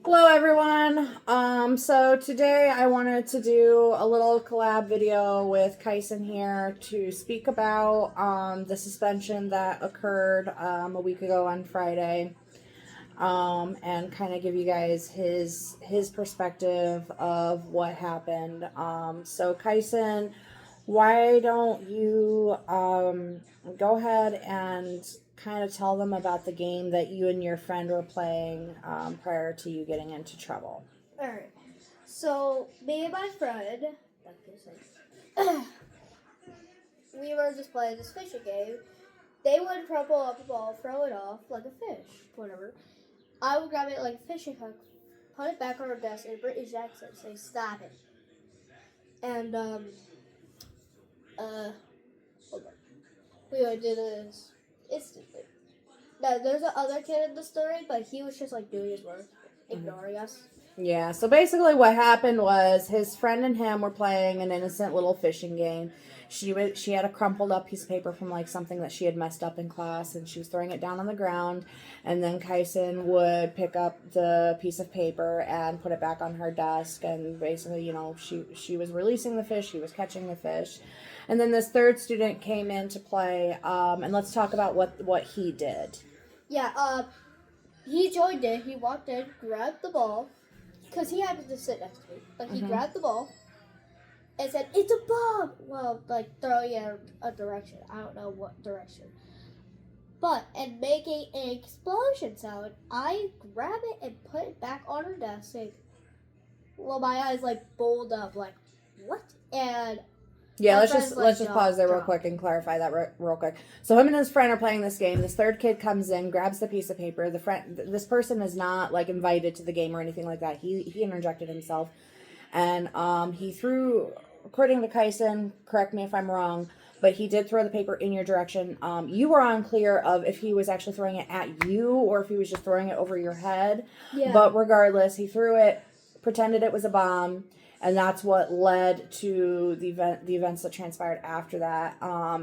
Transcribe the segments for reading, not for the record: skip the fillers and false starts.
Hello everyone. So today I wanted to do a little collab video with Kyson here to speak about the suspension that occurred a week ago on Friday, and kind of give you guys his perspective of what happened. So Kyson, why don't you go ahead and kind of tell them about the game that you and your friend were playing prior to you getting into trouble? Alright. So, me and my friend, we were just playing this fishing game. They would crumple up a ball, throw it off like a fish, whatever. I would grab it like a fishing hook, put it back on our desk, and British accent say, "Stop it." And, hold on. We would do this instantly. Now, there's another kid in the story, but he was just like doing his work, ignoring us. Yeah, so basically what happened was his friend and him were playing an innocent little fishing game. She had a crumpled up piece of paper from like something that she had messed up in class, and she was throwing it down on the ground, and then Kyson would pick up the piece of paper and put it back on her desk, and basically, she was releasing the fish, he was catching the fish. And then this third student came in to play, and let's talk about what he did. Yeah, he joined in, he walked in, grabbed the ball, because he happened to sit next to me. Like, he grabbed the ball and said, "It's a bomb!" Well, like, throwing it a direction. I don't know what direction. But, and making an explosion sound, I grab it and put it back on her desk, saying, well, my eyes, like, bowled up, like, what? And yeah, my let's friend's just like, let's just pause there real drop. quick and clarify that real quick. So him and his friend are playing this game. This third kid comes in, grabs the piece of paper. This person is not like invited to the game or anything like that. He interjected himself, and he threw. According to Kyson, correct me if I'm wrong, but he did throw the paper in your direction. You were unclear of if he was actually throwing it at you or if he was just throwing it over your head. Yeah. But regardless, he threw it, pretended it was a bomb. And that's what led to the events that transpired after that.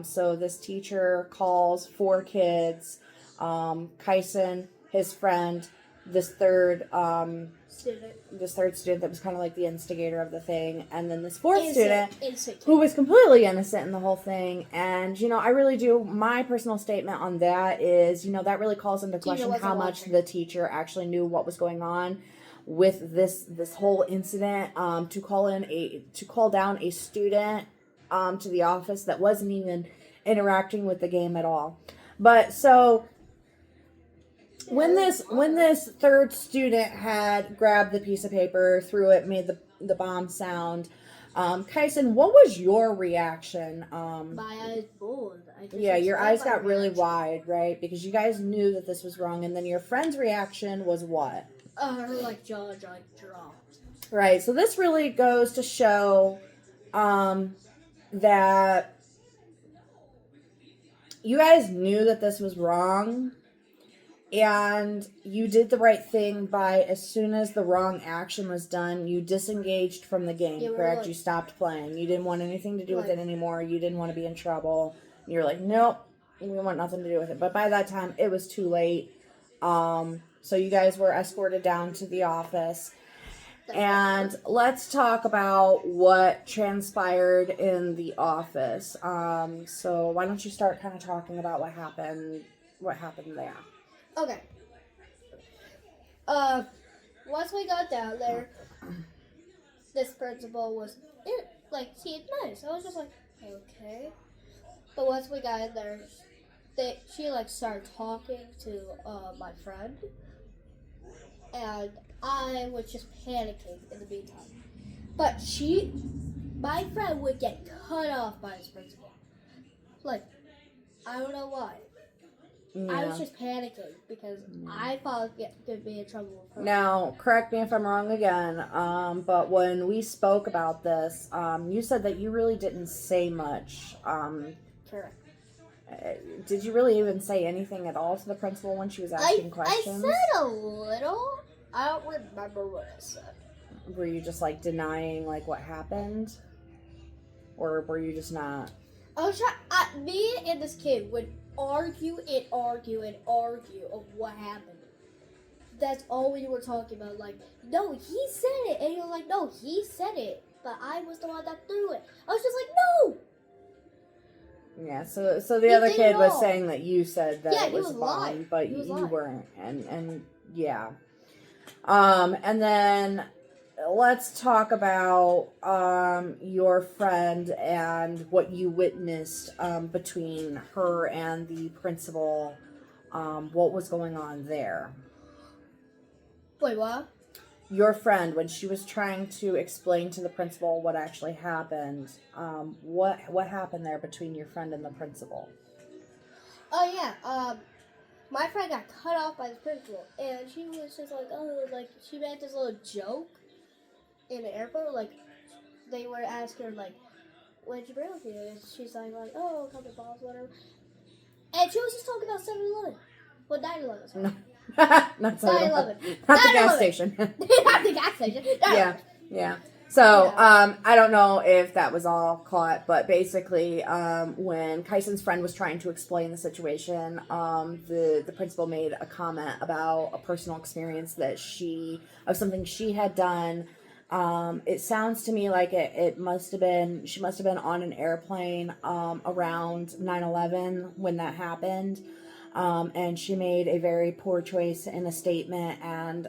So this teacher calls 4 kids, Kyson, his friend, this third student that was kind of like the instigator of the thing, and then this fourth student who was completely innocent in the whole thing. And I really do, my personal statement on that is, that really calls into question how much the teacher actually knew what was going on with this whole incident, to call down a student to the office that wasn't even interacting with the game at all. But so when this third student had grabbed the piece of paper, threw it, made the bomb sound, Kyson, what was your reaction? My eyes bowled. Yeah, your eyes got really wide, right? Because you guys knew that this was wrong, and then your friend's reaction was what? Her like jaw dropped. Right. So this really goes to show that you guys knew that this was wrong, and you did the right thing by, as soon as the wrong action was done, you disengaged from the game, correct? Like, you stopped playing. You didn't want anything to do with it anymore. You didn't want to be in trouble. You're like, nope, we want nothing to do with it. But by that time, it was too late. So you guys were escorted down to the office. And let's talk about what transpired in the office. So why don't you start kind of talking about what happened there? Okay. Once we got down there, this principal was seemed nice. I was just like, okay. But once we got in there, she started talking to my friend, and I was just panicking in the meantime. But my friend would get cut off by this principal. Like, I don't know why. Yeah. I was just panicking because I thought I'd be in trouble with her. Now, correct me if I'm wrong again, but when we spoke about this, you said that you really didn't say much. Correct. Did you really even say anything at all to the principal when she was asking questions? I said a little. I don't remember what I said. Were you just denying what happened? Or were you just not? I was trying. Me and this kid would argue of what happened. that's all we were talking about. Like, no, he said it. And you're like, no, he said it. But I was the one that threw it. I was just like, no. Yeah, so the other kid was saying that you said that it was a bomb, lying. but you weren't. And yeah. And then let's talk about your friend and what you witnessed between her and the principal. What was going on there? Wait, what? Your friend, when she was trying to explain to the principal what actually happened, what happened there between your friend and the principal? Oh yeah, my friend got cut off by the principal, and she was just like, oh, like she made this little joke in the airport, like they were asking her like, what did you bring with you? And she's like, oh, a couple balls, whatever. And she was just talking about 7-Eleven. Well, 9/11. Sorry. Not 9/11. Not the gas station. Not the gas station. Yeah. So, I don't know if that was all caught, but basically, when Kyson's friend was trying to explain the situation, the principal made a comment about a personal experience of something she had done. It sounds to me like she must have been on an airplane, around 9/11 when that happened. And she made a very poor choice in a statement and,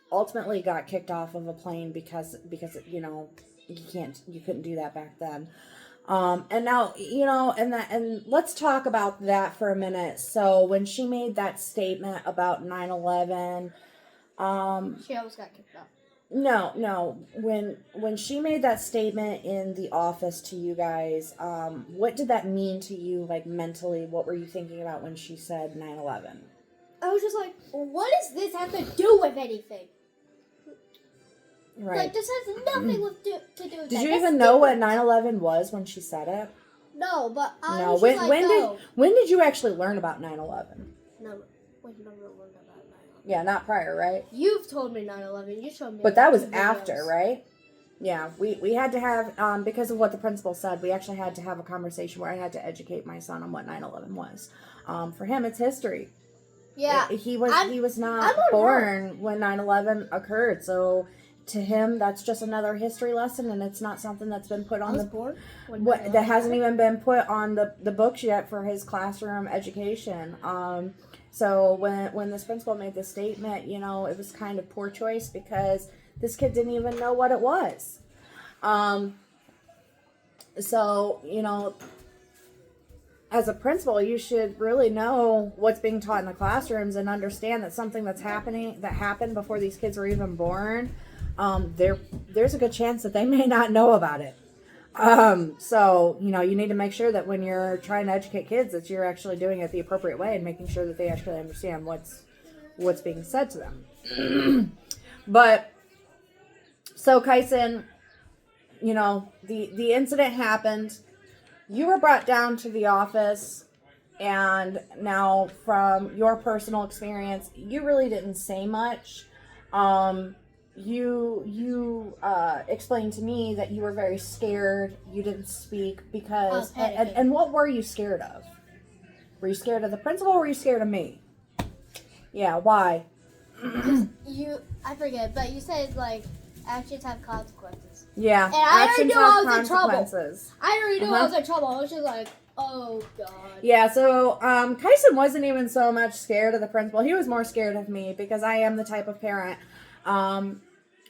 ultimately got kicked off of a plane because you couldn't do that back then. And now, and let's talk about that for a minute. So when she made that statement about 9/11, she almost got kicked off. No. When she made that statement in the office to you guys, what did that mean to you, like, mentally? What were you thinking about when she said 9/11? I was just like, what does this have to do with anything? Right. Like, this has nothing to do with that. Did you even know what 9/11 was when she said it? No, but I was just when did you actually learn about 9/11? No. Yeah, not prior, right? You've told me 9/11. You showed me. But that was after, right? Yeah, we had to have, because of what the principal said, we actually had to have a conversation where I had to educate my son on what 9/11 was. For him, it's history. Yeah. He was not born when 9/11 occurred, so to him, that's just another history lesson, and it's not something that's been put on that hasn't even been put on the books yet for his classroom education. So when this principal made this statement, it was kind of poor choice because this kid didn't even know what it was. So, as a principal, you should really know what's being taught in the classrooms and understand that something that happened before these kids were even born, there's a good chance that they may not know about it. So, you need to make sure that when you're trying to educate kids that you're actually doing it the appropriate way and making sure that they actually understand what's being said to them. But, so Kyson, the incident happened. You were brought down to the office, and now from your personal experience, you really didn't say much. You explained to me that you were very scared. You didn't speak because... And what were you scared of? Were you scared of the principal or were you scared of me? Yeah, why? I forget, but you said, like, actions have consequences. Yeah, and I actions already knew have I was in trouble. I already knew I was in trouble. I was just like, oh, God. Yeah, so Kyson wasn't even so much scared of the principal. He was more scared of me because I am the type of parent...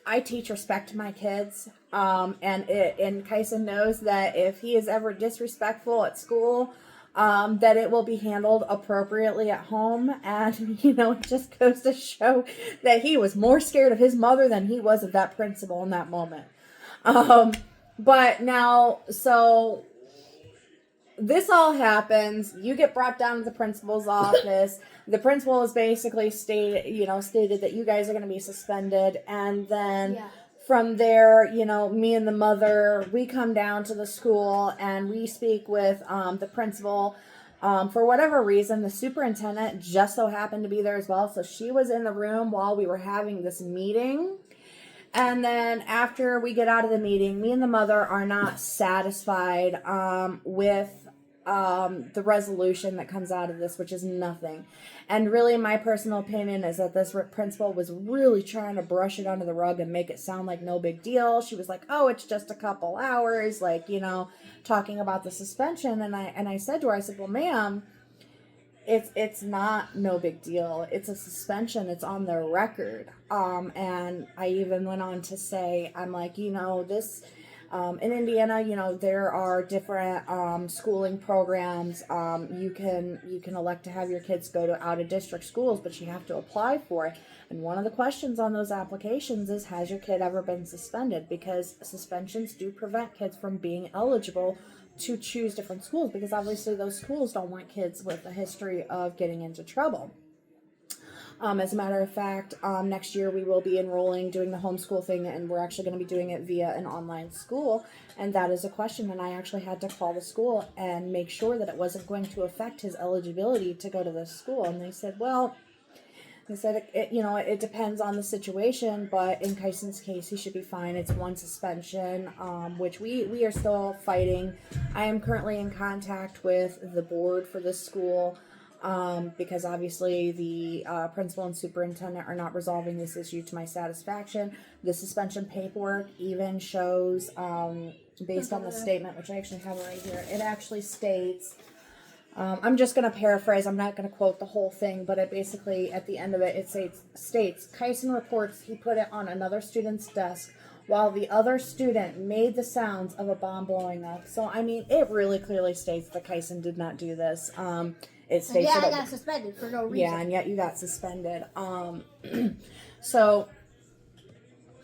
I teach respect to my kids, and Kyson knows that if he is ever disrespectful at school, that it will be handled appropriately at home, and, it just goes to show that he was more scared of his mother than he was of that principal in that moment. But now, so... this all happens. You get brought down to the principal's office. The principal has basically stated that you guys are going to be suspended. And then from there, me and the mother, we come down to the school and we speak with the principal. For whatever reason, the superintendent just so happened to be there as well. So she was in the room while we were having this meeting. And then after we get out of the meeting, me and the mother are not satisfied with the resolution that comes out of this, which is nothing. And really, my personal opinion is that this principal was really trying to brush it under the rug and make it sound like no big deal. She was like, oh, it's just a couple hours, like, you know, talking about the suspension. And I said to her, I said, well, ma'am, it's not no big deal. It's a suspension. It's on the record. And I even went on to say, I'm like, you know, this... in Indiana, you know, there are different schooling programs. You can elect to have your kids go to out of district schools, but you have to apply for it. And one of the questions on those applications is, has your kid ever been suspended? Because suspensions do prevent kids from being eligible to choose different schools, because obviously those schools don't want kids with a history of getting into trouble. As a matter of fact, next year we will be enrolling, doing the homeschool thing, and we're actually going to be doing it via an online school. And that is a question, and I actually had to call the school and make sure that it wasn't going to affect his eligibility to go to this school. And they said, well, it depends on the situation, but in Kyson's case, he should be fine. It's one suspension, which we are still fighting. I am currently in contact with the board for this school. Because obviously the principal and superintendent are not resolving this issue to my satisfaction. The suspension paperwork even shows, based on the statement, which I actually have it right here, it actually states, I'm just going to paraphrase, I'm not going to quote the whole thing, but it basically, at the end of it, it states, Kyson reports he put it on another student's desk while the other student made the sounds of a bomb blowing up. So, I mean, it really clearly states that Kyson did not do this. It states I got suspended for no reason. Yeah, and yet you got suspended. So,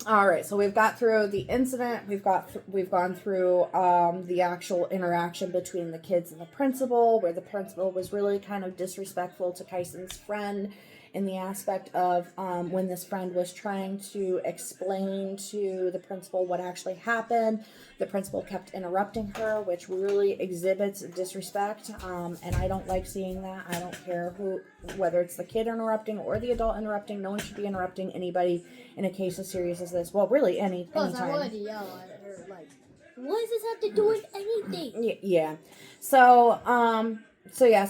all right. So we've got through the incident. We've gone through the actual interaction between the kids and the principal, where the principal was really kind of disrespectful to Kyson's friend, in the aspect of when this friend was trying to explain to the principal what actually happened. The principal kept interrupting her, which really exhibits disrespect, and I don't like seeing that. I don't care whether it's the kid interrupting or the adult interrupting. No one should be interrupting anybody in a case as serious as this. Well, really, anytime. I wanted to yell at her, like, what does this have to do with anything? Yeah. So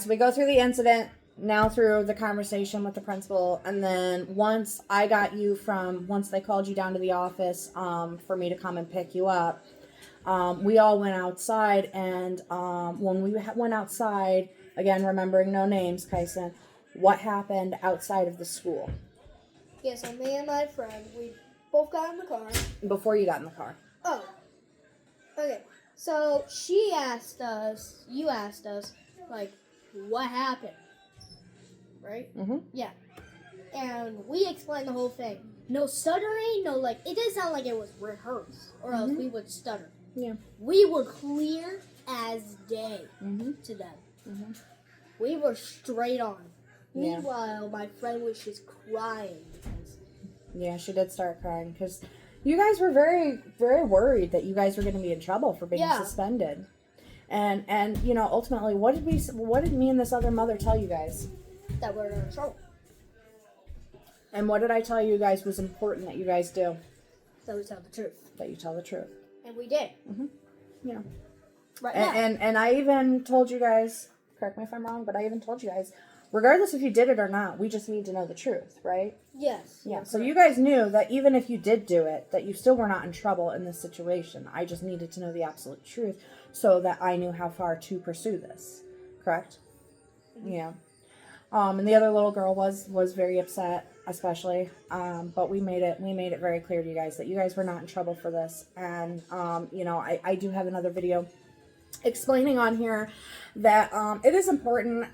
we go through the incident, now through the conversation with the principal, and then once they called you down to the office for me to come and pick you up, we all went outside, and when we went outside, again, remembering no names, Kyson, what happened outside of the school? Yeah, so me and my friend, we both got in the car. Before you got in the car. Oh. Okay. So you asked us, like, what happened? Right? Mm-hmm. Yeah. And we explained the whole thing. No stuttering, it didn't sound like it was rehearsed, or else we would stutter. Yeah. We were clear as day to them. Mm-hmm. We were straight on. Yeah. Meanwhile, my friend was just crying. Yeah, she did start crying because you guys were very, very worried that you guys were going to be in trouble for being suspended. And ultimately, what did me and this other mother tell you guys? That we're in trouble. And what did I tell you guys was important that you guys do? That we tell the truth. That you tell the truth. And we did. Mm-hmm. Yeah. Right now. And I even told you guys, correct me if I'm wrong, but I even told you guys, regardless if you did it or not, we just need to know the truth, right? Yes. Yeah. So you guys knew that even if you did do it, that you still were not in trouble in this situation. I just needed to know the absolute truth so that I knew how far to pursue this. Correct? Mm-hmm. Yeah. And the other little girl was very upset, especially. But we made it very clear to you guys that you guys were not in trouble for this. And I do have another video explaining on here that it is important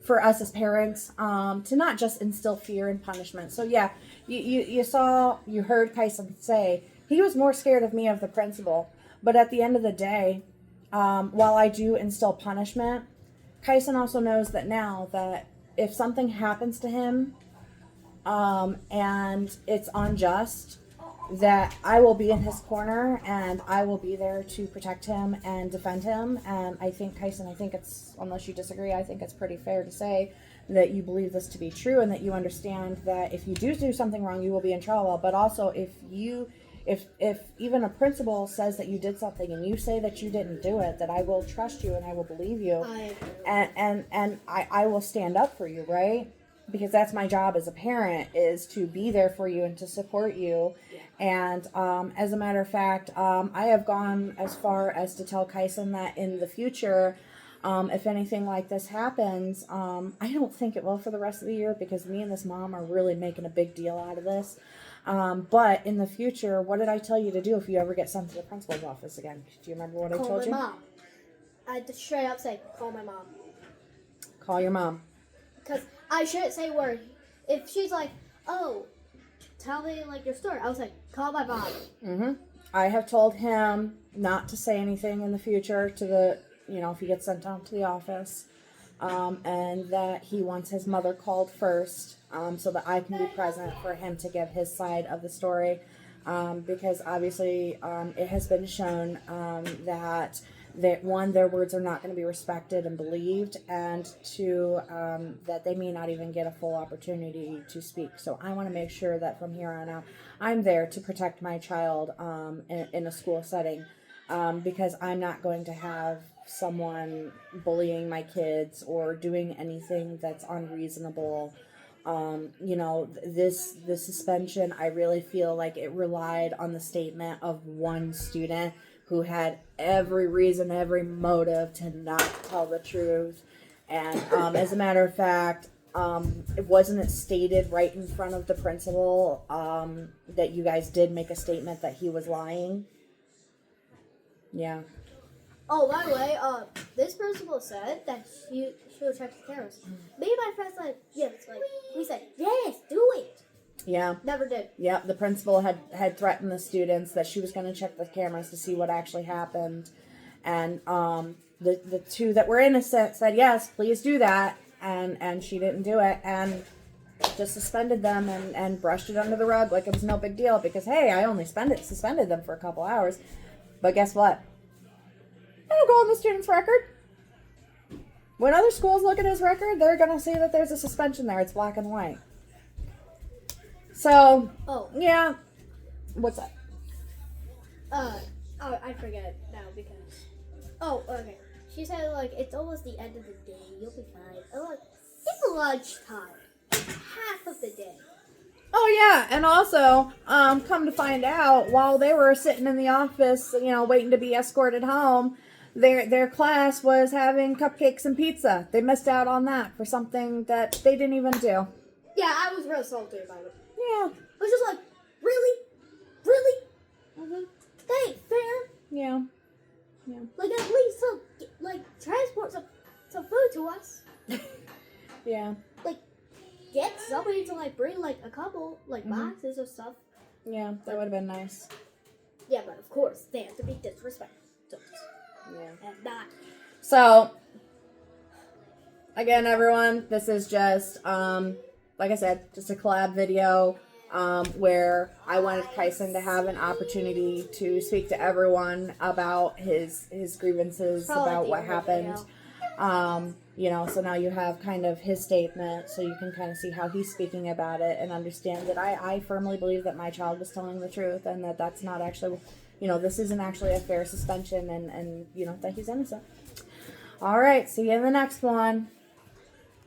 for us as parents to not just instill fear and punishment. So yeah, you heard Kyson say he was more scared of me of the principal. But at the end of the day, while I do instill punishment, Kyson also knows that now that if something happens to him and it's unjust, that I will be in his corner and I will be there to protect him and defend him. And I think, Kyson, it's, unless you disagree, I think it's pretty fair to say that you believe this to be true and that you understand that if you do something wrong, you will be in trouble. But also, if you if even a principal says that you did something and you say that you didn't do it, that I will trust you and I will believe you, and I will stand up for you, right? Because that's my job as a parent, is to be there for you and to support you. And as a matter of fact, I have gone as far as to tell Kyson that in the future, if anything like this happens, I don't think it will for the rest of the year, because me and this mom are really making a big deal out of this. But in the future, what did I tell you to do if you ever get sent to the principal's office again? Do you remember what I told you? Call my mom. I had to straight up say, call my mom. Call your mom. Because I shouldn't say word. If she's like, oh, tell me like your story, I was like, call my mom. Mm-hmm. I have told him not to say anything in the future to the, if he gets sent down to the office, and that he wants his mother called first, so that I can be present for him to give his side of the story, because obviously it has been shown that their words are not going to be respected and believed, and two, that they may not even get a full opportunity to speak. So I want to make sure that from here on out, I'm there to protect my child in a school setting, because I'm not going to have someone bullying my kids or doing anything that's unreasonable. This suspension, I really feel like it relied on the statement of one student who had every reason, every motive to not tell the truth. And as a matter of fact, it wasn't stated right in front of the principal that you guys did make a statement that he was lying. Yeah. Oh, by the way, this principal said that she will check the cameras. Me and my friends said yes. We said yes, do it. Yeah. Never did. Yeah, the principal had threatened the students that she was going to check the cameras to see what actually happened. And the two that were innocent said, yes, please do that. And she didn't do it. And just suspended them and brushed it under the rug like it was no big deal. Because, hey, I only suspended them for a couple hours. But guess what? I don't go on the student's record. When other schools look at his record, they're going to see that there's a suspension there. It's black and white. So, yeah. What's up? I forget now because. Okay. She said, it's almost the end of the day. You'll be fine. I'm it's lunchtime. Half of the day. Oh, yeah. And also, come to find out, while they were sitting in the office, waiting to be escorted home, their class was having cupcakes and pizza. They missed out on that for something that they didn't even do. Yeah, I was real salty about it. Yeah. I was just like, really? Really? Mm-hmm. That ain't fair. Yeah. At least transport some food to us. Yeah. Get somebody to bring a couple boxes of stuff. Yeah, that would have been nice. Yeah, but of course they have to be disrespectful. Yeah. And not. So, again, everyone, this is just like I said, just a collab video where I wanted Kyson to have an opportunity to speak to everyone about his grievances, about what happened. So now you have kind of his statement, so you can kind of see how he's speaking about it and understand that I firmly believe that my child was telling the truth, and that that's not actually, this isn't actually a fair suspension, and that he's innocent. All right, see you in the next one.